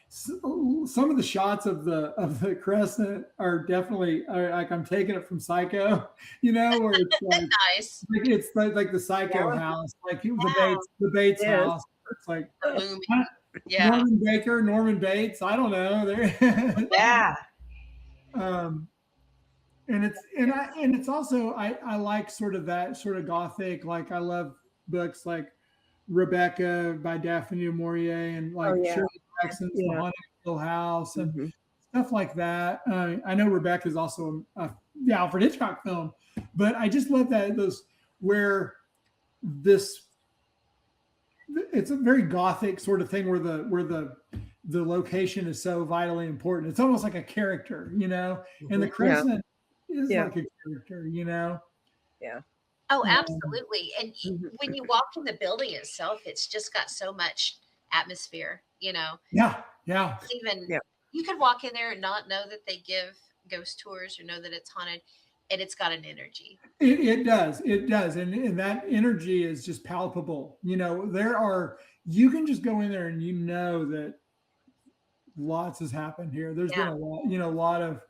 some of the shots of the Crescent are definitely like I'm taking it from Psycho, where it's like nice. It's like the Psycho house, like the Bates house. It's like Norman Bates. I don't know. Yeah. And it's also I like sort of that sort of gothic, like I love books like Rebecca by Daphne du Maurier and like Shirley Jackson's The Haunted Hill House and stuff like that. I know Rebecca is also the Alfred Hitchcock film, but I just love those where this it's a very Gothic sort of thing where the location is so vitally important. It's almost like a character, and the Crescent is like a character, Yeah. Oh, absolutely. And when you walk in the building itself, it's just got so much atmosphere, Yeah. Even you could walk in there and not know that they give ghost tours or know that it's haunted, and it's got an energy. It does. And that energy is just palpable. You can just go in there and that lots has happened here. There's been a lot of,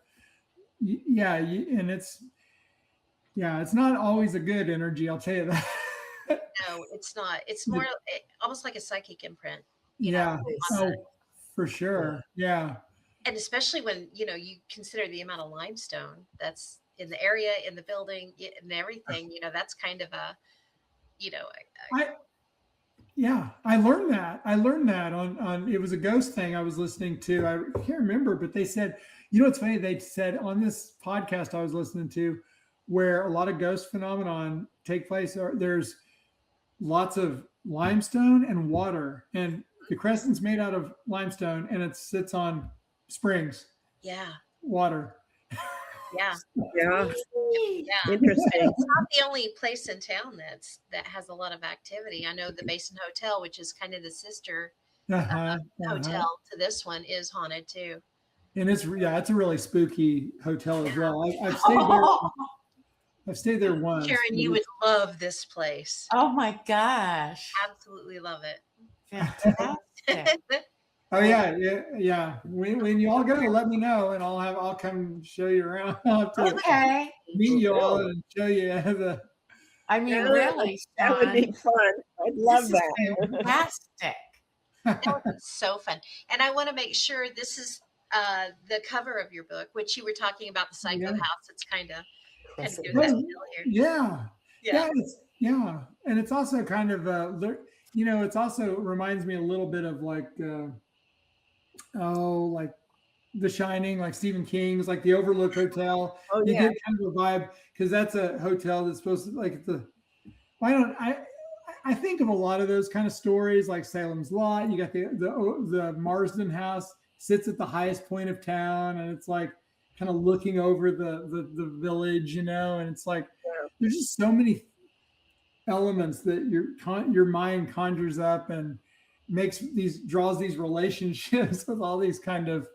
and it's not always a good energy. I'll tell you that. No, it's not. It's more almost like a psychic imprint. For sure. Yeah. And especially when, you consider the amount of limestone that's in the area, in the building, and everything, that's kind of a, I learned that. On it was a ghost thing I was listening to. I can't remember, but they said, it's funny. They said on this podcast I was listening to, where a lot of ghost phenomenon take place, there's lots of limestone and water, and the Crescent's made out of limestone, and it sits on springs. Yeah. Water. Yeah. Interesting. It's not the only place in town that has a lot of activity. I know the Crescent Hotel, which is kind of the sister hotel to this one, is haunted too. And it's a really spooky hotel as well. I've stayed there once. Sharon, you would love this place. Oh my gosh. Absolutely love it. Fantastic. Oh yeah. When you all go, let me know, and I'll come show you around. Okay. Meet you all and show you Really, that would be fun. I'd love that. Fantastic. That would be so fun. And I want to make sure this is the cover of your book, which you were talking about, the Psycho House. It's kind of gives that feel here. Yeah. And it's also kind of it's also reminds me a little bit of like The Shining, like Stephen King's, like the Overlook Hotel. You get kind of a vibe, because that's a hotel that's supposed to I think of a lot of those kind of stories, like Salem's Lot. You got the Marsden House sits at the highest point of town, and it's like kind of looking over the village, and it's like there's just so many elements that your mind conjures up and draws these relationships with all these kind of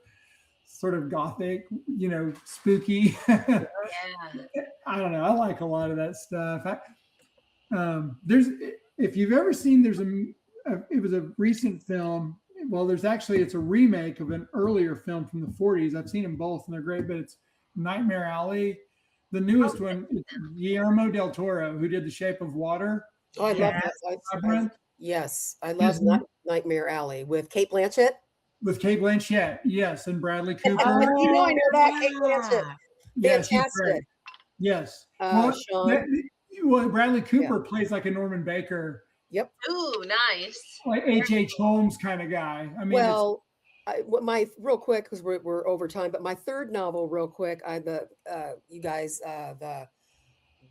sort of Gothic, spooky. I don't know. I like a lot of that stuff. If you've ever seen, it was a recent film. Well, it's a remake of an earlier film from the 40s. I've seen them both, and they're great, but it's Nightmare Alley. The newest one, Guillermo del Toro, who did The Shape of Water. Oh, I love that. Yes, I love Nightmare Alley with Cate Blanchett. With Cate Blanchett, yes, and Bradley Cooper. I know that, Cate Blanchett. Fantastic. Yes. Sean. Bradley Cooper plays like a Norman Baker. Yep. Ooh, nice. Like H.H. Holmes kind of guy. I mean, my real quick, because we're over time, but my third novel, real quick,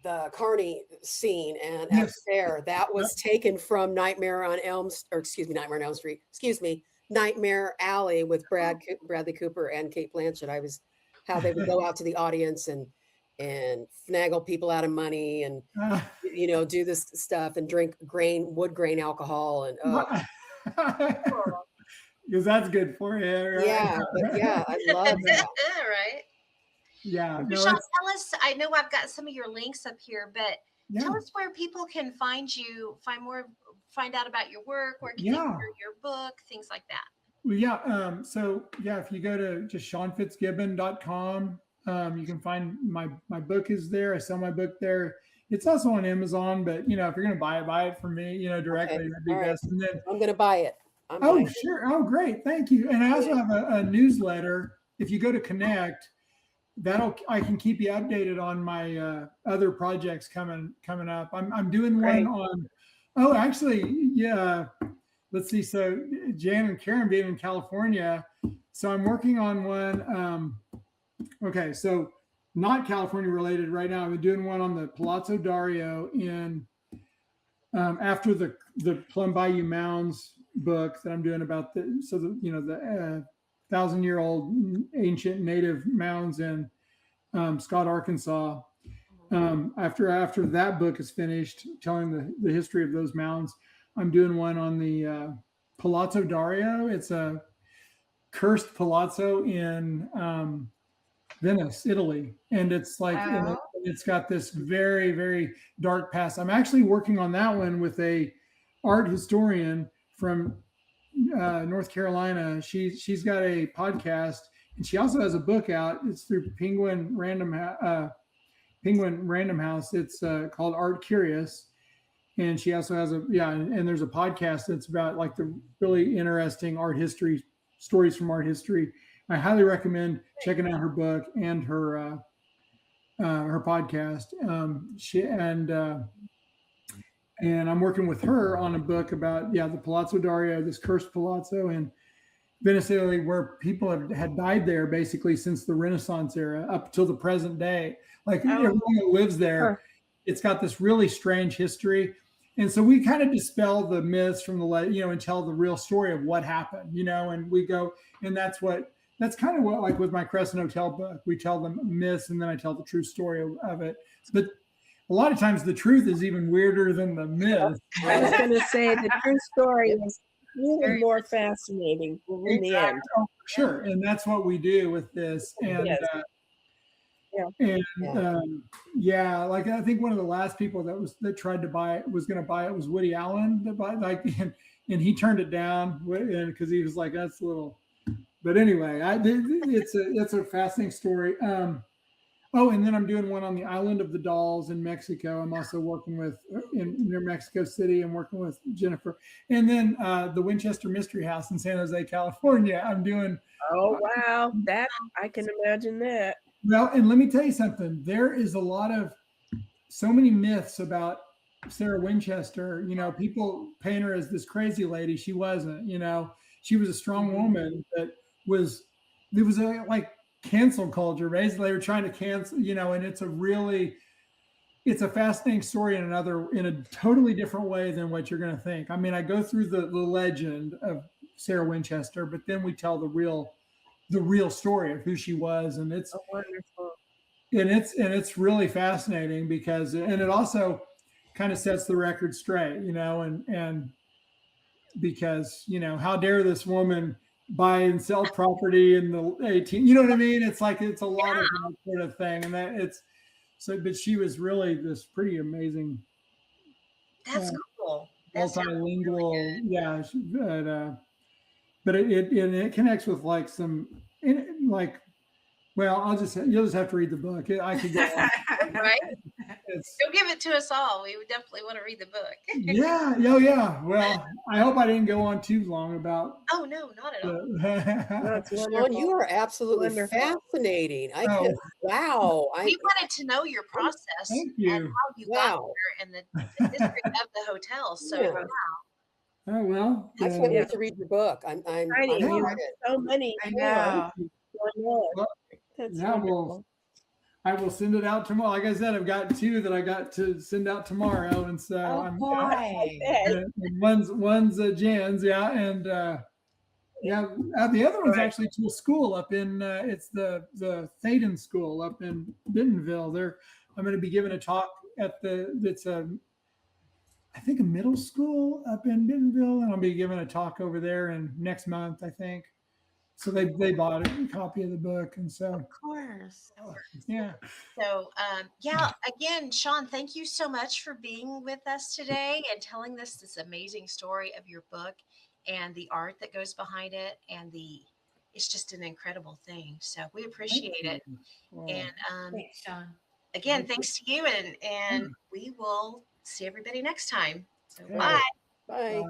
the Carney scene and Affair, that was taken from Nightmare on Street. Nightmare Alley with Bradley Cooper and Cate Blanchett. How they would go out to the audience and finagle people out of money and do this stuff and drink wood grain alcohol and because that's good for you, right? I love that. Right. Yeah. Sean, tell us, I know I've got some of your links up here, but tell us where people can find you, find out about your work, where can you order your book, things like that. Well, if you go to just SeanFitzgibbon.com, you can find my book is there. I sell my book there. It's also on Amazon, but if you're going to buy it from me, directly, that'd be best. And then I'm going to buy it. Sure. Oh, great. Thank you. And I also have a newsletter. If you go to Connect, I can keep you updated on my other projects coming up. I'm doing one on, let's see. So Jan and Karen being in California. So I'm working on one. Okay. So not California related right now. I'm doing one on the Palazzo Dario in after the Plum Bayou Mounds book that I'm doing about the 1,000-year-old ancient native mounds in Scott, Arkansas. After that book is finished, telling the history of those mounds, I'm doing one on the Palazzo Dario. It's a cursed palazzo in Venice, Italy, and it's like it's got this very, very dark past. I'm actually working on that one with a art historian from North Carolina. She's got a podcast, and she also has a book out. It's through Penguin Random House. It's called Art Curious, and she also has and there's a podcast that's about like the really interesting art history stories from art history. I highly recommend checking out her book and her podcast. And I'm working with her on a book about the Palazzo Dario, this cursed palazzo in Venice, Italy, where people had died there basically since the Renaissance era up till the present day. Like everyone who lives there, it's got this really strange history. And so we kind of dispel the myths from and tell the real story of what happened, and we go, and that's kind of what, like with my Crescent Hotel book, we tell them myths and then I tell the true story of it. But a lot of times the truth is even weirder than the myth. I was going to say the true story is really more fascinating in the end. Oh, for sure. And that's what we do with this. And Yes. Like I think one of the last people that tried to buy it was Woody Allen, and he turned it down because he was like, that's a little. But anyway, it's a fascinating story. And then I'm doing one on the Island of the Dolls in Mexico. I'm also working with near Mexico City. I'm working with Jennifer, and then the Winchester Mystery House in San Jose, California. I'm doing. Oh wow, that I can imagine that. Well, and let me tell you something. There is so many myths about Sarah Winchester. People paint her as this crazy lady. She wasn't. She was a strong woman that there was a cancel culture. Basically, they were trying to cancel. And it's a fascinating story in a totally different way than what you're going to think. I mean, I go through the legend of Sarah Winchester, but then we tell the real story of who she was, and it's wonderful. And it's really fascinating because it also kind of sets the record straight, and because how dare this woman buy and sell property in the 18, you know what I mean? It's like it's a lot of that sort of thing, and that it's so. But she was really this pretty amazing. That's cool. Multilingual, really but it connects with you'll just have to read the book. I could go on. Right? You'll give it to us all. We would definitely want to read the book. Yeah. Well, I hope I didn't go on too long about. Oh no, not at all. Sean, you are absolutely fascinating. Wow. We wanted to know your process Thank you. and how you got there and the history of the hotel. So wow. Oh well. I can't wait to read your book. I'm so many. I know. That's wonderful. I will send it out tomorrow. Like I said, I've got 2 that I got to send out tomorrow, and so one's Jan's, and the other one's actually to a school up in it's the Thaden School up in Bentonville. I'm going to be giving a talk at I think a middle school up in Bentonville, and I'll be giving a talk over there next month, I think. So they bought a copy of the book, and so Of course. yeah. So again, Sean, thank you so much for being with us today and telling us this amazing story of your book and the art that goes behind it, and it's just an incredible thing. So we appreciate it. Wow. And Thanks, Sean. again, thanks to you, and we will see everybody next time. So Okay. bye. Bye.